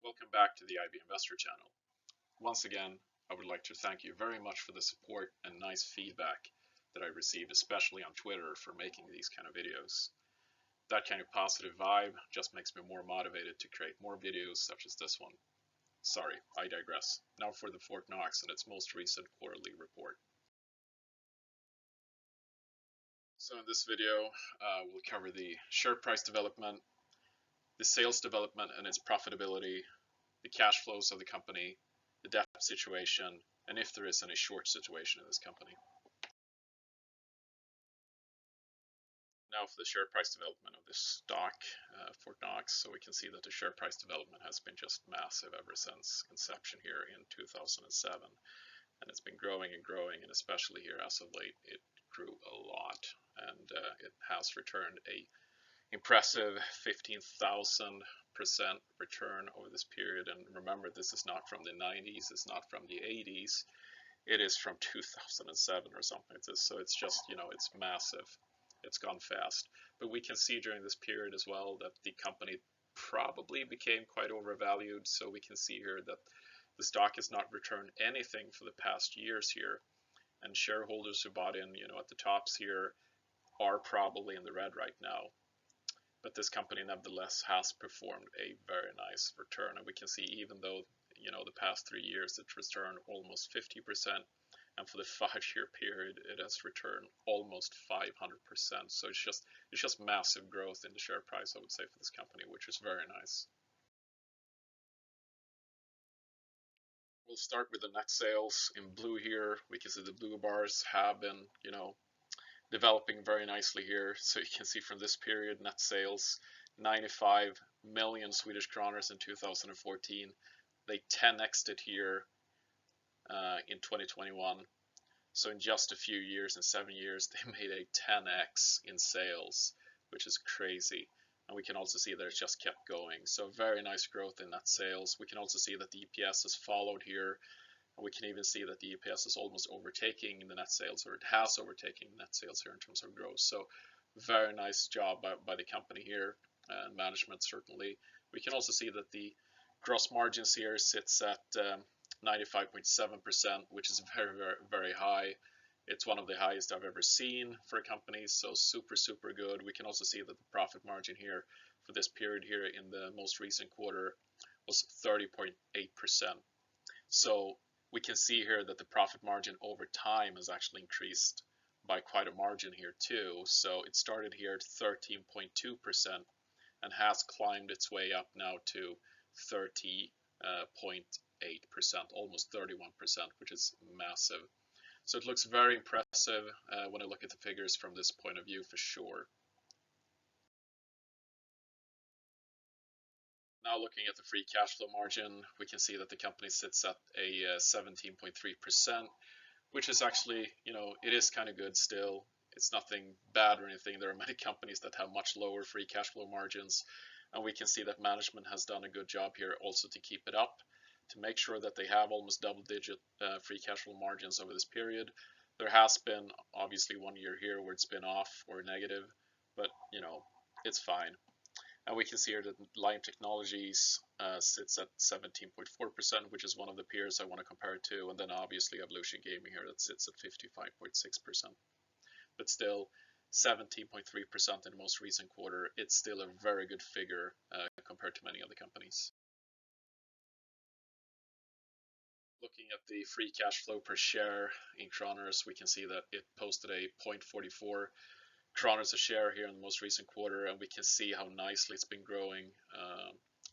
Welcome back to the IB Investor channel. Once again, I would like to thank you very much for the support and nice feedback that I received, especially on Twitter, for making these kind of videos. That kind of positive vibe just makes me more motivated to create more videos such as this one. Sorry, I digress. Now for the Fortnox and its most recent quarterly report. So in this video, we'll cover the share price development, the sales development and its profitability, the cash flows of the company, the debt situation, and if there is any short situation in this company. Now for the share price development of this stock, Fortnox. So we can see that the share price development has been just massive ever since inception here in 2007. And it's been growing and growing, and especially here as of late, it grew a lot. And it has returned a impressive 15,000% return over this period. And remember, this is not from the 90s, it's not from the 80s, it is from 2007 or something like this. So it's just, it's massive. It's gone fast. But we can see during this period as well that the company probably became quite overvalued. So we can see here that the stock has not returned anything for the past years here. And shareholders who bought in, at the tops here are probably in the red right now. But this company nevertheless has performed a very nice return. And we can see even though, the past 3 years it returned almost 50%, and for the 5-year period it has returned almost 500%. So it's just massive growth in the share price, I would say, for this company, which is very nice. We'll start with the net sales in blue here. We can see the blue bars have been, developing very nicely here. So you can see from this period, net sales 95 million Swedish kronor in 2014. They 10x'd it here in 2021. So in just a few years, in 7 years, they made a 10x in sales, which is crazy. And we can also see that it's just kept going. So very nice growth in net sales. We can also see that the EPS has followed here. We can even see that the EPS is almost overtaking the net sales, or it has overtaken net sales here in terms of growth. So very nice job by the company here, and management certainly. We can also see that the gross margins here sits at 95.7%, which is very, very, very high. It's one of the highest I've ever seen for a company, so super, super good. We can also see that the profit margin here for this period here in the most recent quarter was 30.8%. So we can see here that the profit margin over time has actually increased by quite a margin here too. So it started here at 13.2% and has climbed its way up now to 30.8%, almost 31%, which is massive. So it looks very impressive when I look at the figures from this point of view, for sure. Now looking at the free cash flow margin, we can see that the company sits at a 17.3%, which is actually, it is kind of good still. It's nothing bad or anything. There are many companies that have much lower free cash flow margins, and we can see that management has done a good job here also to keep it up, to make sure that they have almost double-digit free cash flow margins over this period. There has been obviously 1 year here where it's been off or negative, but it's fine. And we can see here that Lime Technologies sits at 17.4%, which is one of the peers I want to compare it to. And then obviously Evolution Gaming here that sits at 55.6%. But still, 17.3% in the most recent quarter. It's still a very good figure compared to many other companies. Looking at the free cash flow per share in kroners, we can see that it posted a 0.44 kroners a share here in the most recent quarter, and we can see how nicely it's been growing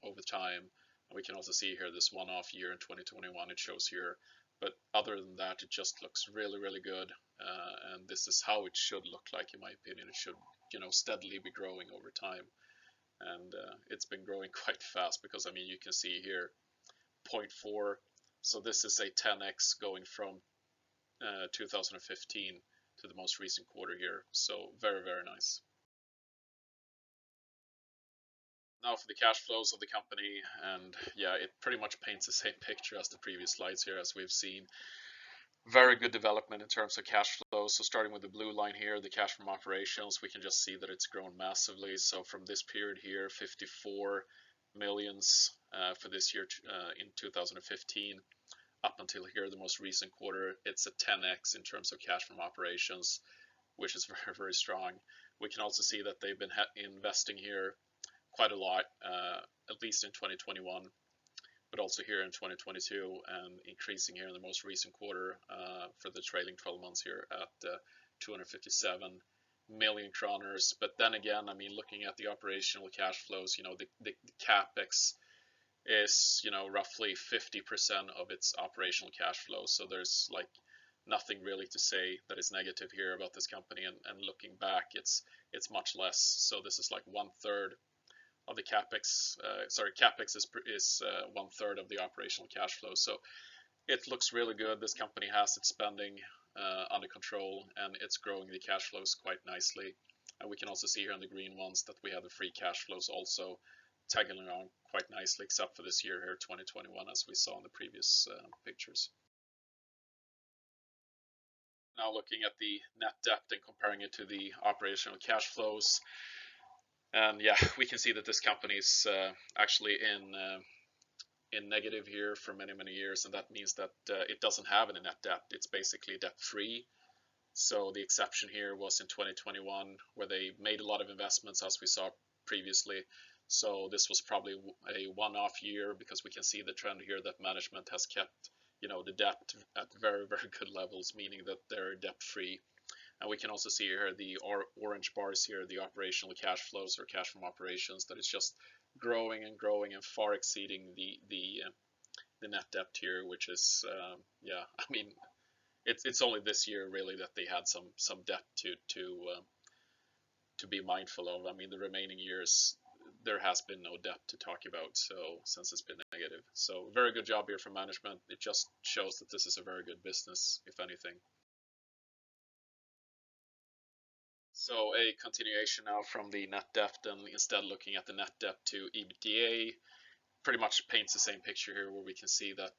over time. And we can also see here this one-off year in 2021 it shows here, but other than that, it just looks really, really good. And this is how it should look like, in my opinion. It should, steadily be growing over time, and it's been growing quite fast because you can see here 0.4. So this is a 10x going from 2015 to the most recent quarter here. So very, very nice. Now for the cash flows of the company, and yeah, it pretty much paints the same picture as the previous slides here, as we've seen. Very good development in terms of cash flows. So starting with the blue line here, the cash from operations, we can just see that it's grown massively. So from this period here, 54 millions for this year in 2015 up until here, the most recent quarter. It's a 10x in terms of cash from operations, which is very, very strong. We can also see that they've been investing here quite a lot, at least in 2021, but also here in 2022, and increasing here in the most recent quarter for the trailing 12 months here at 257 million kroners. But then again, I mean, looking at the operational cash flows, you know, the capex is, you know, roughly 50% of its operational cash flow. So there's like nothing really to say that is negative here about this company. And looking back, it's much less. So this is like 1/3 of the capex. Capex is 1/3 of the operational cash flow. So it looks really good. This company has its spending under control, and it's growing the cash flows quite nicely. And we can also see here in the green ones that we have the free cash flows also tagging along quite nicely, except for this year here, 2021, as we saw in the previous pictures. Now looking at the net debt and comparing it to the operational cash flows, and yeah, we can see that this company is actually in negative here for many years, and that means that it doesn't have any net debt. It's basically debt free. So the exception here was in 2021, where they made a lot of investments, as we saw previously. So this was probably a one-off year, because we can see the trend here that management has kept, you know, the debt at very good levels, meaning that they're debt free. And we can also see here the orange bars here, the operational cash flows or cash from operations, that is just growing and far exceeding the net debt here, which is yeah, I mean, it's only this year really that they had some debt to be mindful of. I mean, the remaining years there has been no debt to talk about, so since it's been negative. So very good job here from management. It just shows that this is a very good business, if anything. So a continuation now from the net debt, and instead looking at the net debt to EBITDA, pretty much paints the same picture here, where we can see that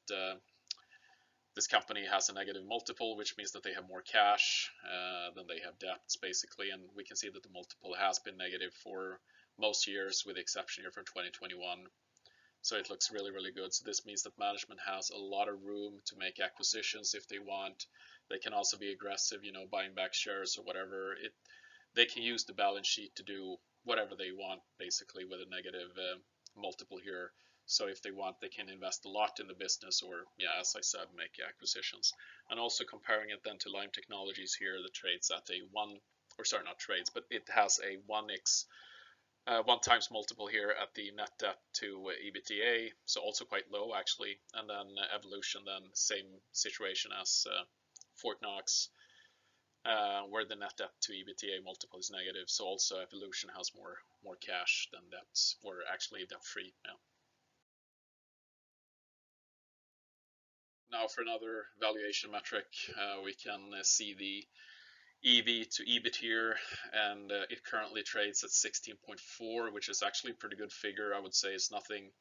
this company has a negative multiple, which means that they have more cash than they have debts, basically. And we can see that the multiple has been negative for most years, with the exception here from 2021. So it looks really good. So this means that management has a lot of room to make acquisitions if they want. They can also be aggressive, you know, buying back shares or whatever. They can use the balance sheet to do whatever they want, basically, with a negative multiple here. So if they want, they can invest a lot in the business, or yeah, as I said, make acquisitions. And also comparing it then to Lime Technologies here, that trades at a not trades, but it has a 1 times multiple here at the net debt to EBITDA, so also quite low actually. And then Evolution, then same situation as Fortnox, where the net debt to EBITDA multiple is negative. So also Evolution has more cash than debts, or actually debt free. Yeah. Now for another valuation metric, we can see the EV to EBIT here, and it currently trades at 16.4, which is actually a pretty good figure. I would say it's nothing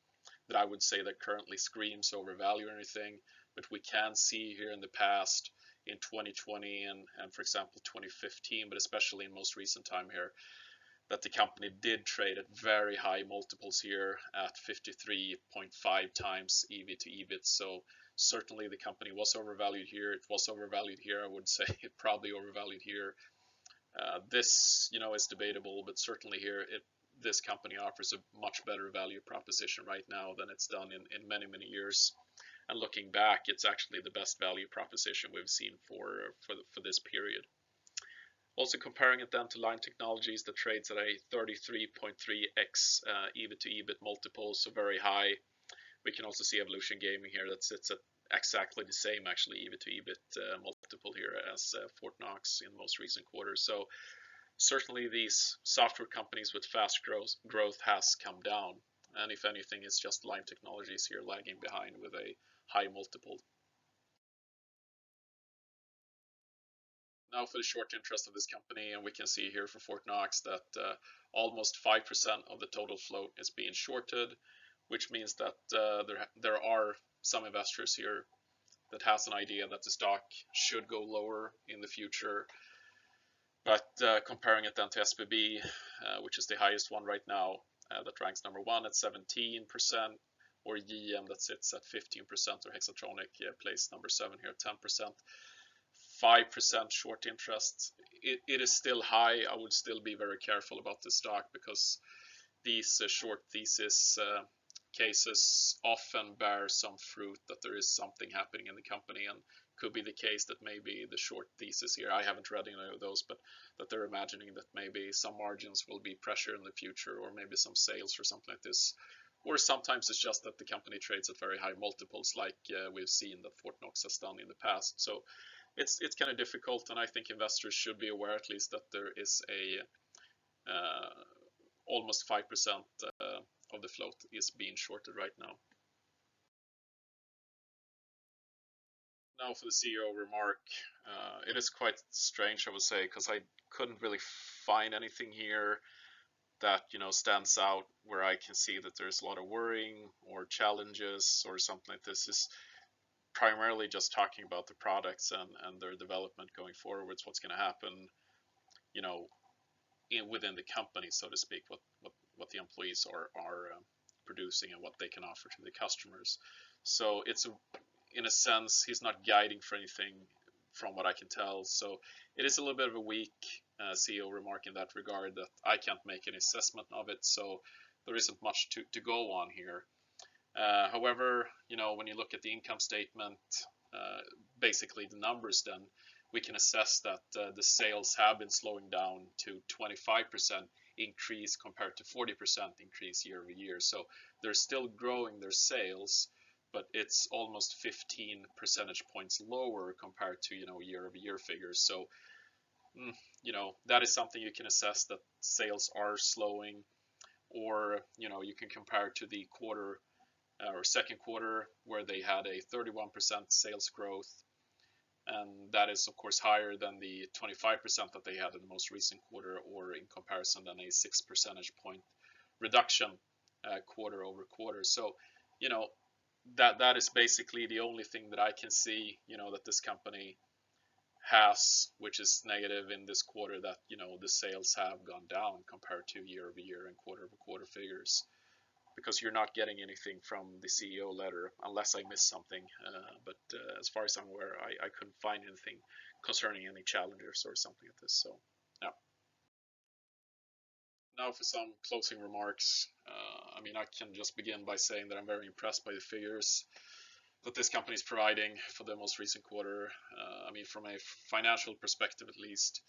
that I would say that currently screams overvalue or anything, but we can see here in the past, in 2020 and for example 2015, but especially in most recent time here, that the company did trade at very high multiples here at 53.5 times EV to EBIT. So certainly the company was overvalued here. It was overvalued here. I would say it probably overvalued here. This, you know, is debatable, but certainly here this company offers a much better value proposition right now than it's done in many years. And looking back, it's actually the best value proposition we've seen for this period. Also comparing it then to Lime Technologies, that trades at a 33.3x EBIT to EBIT multiple, so very high. We can also see Evolution Gaming here that sits at exactly the same actually EBIT to EBIT multiple here as Fortnox in the most recent quarter. So certainly these software companies with fast growth has come down, and if anything, it's just Lime Technologies here lagging behind with a high multiple. Now for the short interest of this company, and we can see here for Fortnox that almost 5% of the total float is being shorted, which means that there are some investors here that has an idea that the stock should go lower in the future. But comparing it then to SBB, which is the highest one right now, that ranks number 1 at 17%, or JM that sits at 15%, or Hexatronic place number 7 here, 10%. 5% short interest. It is still high. I would still be very careful about this stock, because these short thesis cases often bear some fruit, that there is something happening in the company, and could be the case that maybe the short thesis here, I haven't read any of those, but that they're imagining that maybe some margins will be pressure in the future, or maybe some sales or something like this. Or sometimes it's just that the company trades at very high multiples, like we've seen that Fortnox has done in the past. So it's kind of difficult, and I think investors should be aware at least that there is a almost 5% of the float is being shorted right now. Now for the CEO remark, it is quite strange, I would say, because I couldn't really find anything here that stands out where I can see that there's a lot of worrying or challenges or something like this. Is primarily just talking about the products and their development going forwards, what's going to happen, within the company, so to speak, what the employees are producing and what they can offer to the customers. So it's in a sense, he's not guiding for anything from what I can tell. So it is a little bit of a weak CEO remark in that regard, that I can't make an assessment of it. So there isn't much to go on here. However, when you look at the income statement, basically the numbers, then we can assess that the sales have been slowing down to 25% increase compared to 40% increase year over year. So they're still growing their sales, but it's almost 15 percentage points lower compared to year over year figures. So that is something you can assess, that sales are slowing. Or you can compare to the quarter or second quarter, where they had a 31% sales growth, and that is of course higher than the 25% that they had in the most recent quarter, or in comparison then a 6 percentage point reduction quarter over quarter. So that is basically the only thing that I can see that this company has, which is negative in this quarter, that the sales have gone down compared to year over year and quarter over quarter figures, because you're not getting anything from the CEO letter, unless I missed something. But as far as I'm aware, I couldn't find anything concerning any challenges or something like this. So yeah. Now for some closing remarks. I can just begin by saying that I'm very impressed by the figures that this company is providing for the most recent quarter. From a financial perspective at least,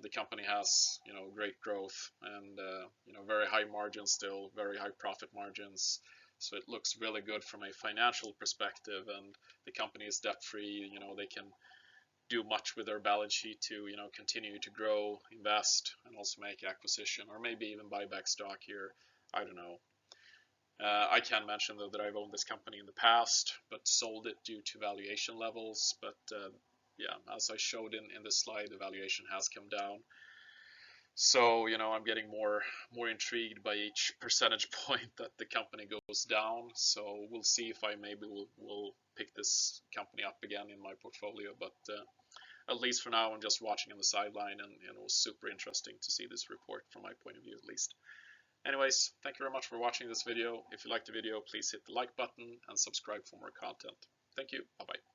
the company has great growth and very high margins, still very high profit margins. So it looks really good from a financial perspective, and the company is debt free. They can do much with their balance sheet to continue to grow, invest, and also make acquisition, or maybe even buy back stock here. I don't know. I can mention though that I've owned this company in the past, but sold it due to valuation levels. But yeah, as I showed in this slide, the valuation has come down. So I'm getting more intrigued by each percentage point that the company goes down. So we'll see if I maybe will pick this company up again in my portfolio. But at least for now, I'm just watching on the sideline, and it was super interesting to see this report from my point of view at least. Anyways, thank you very much for watching this video. If you liked the video, please hit the like button and subscribe for more content. Thank you. Bye-bye.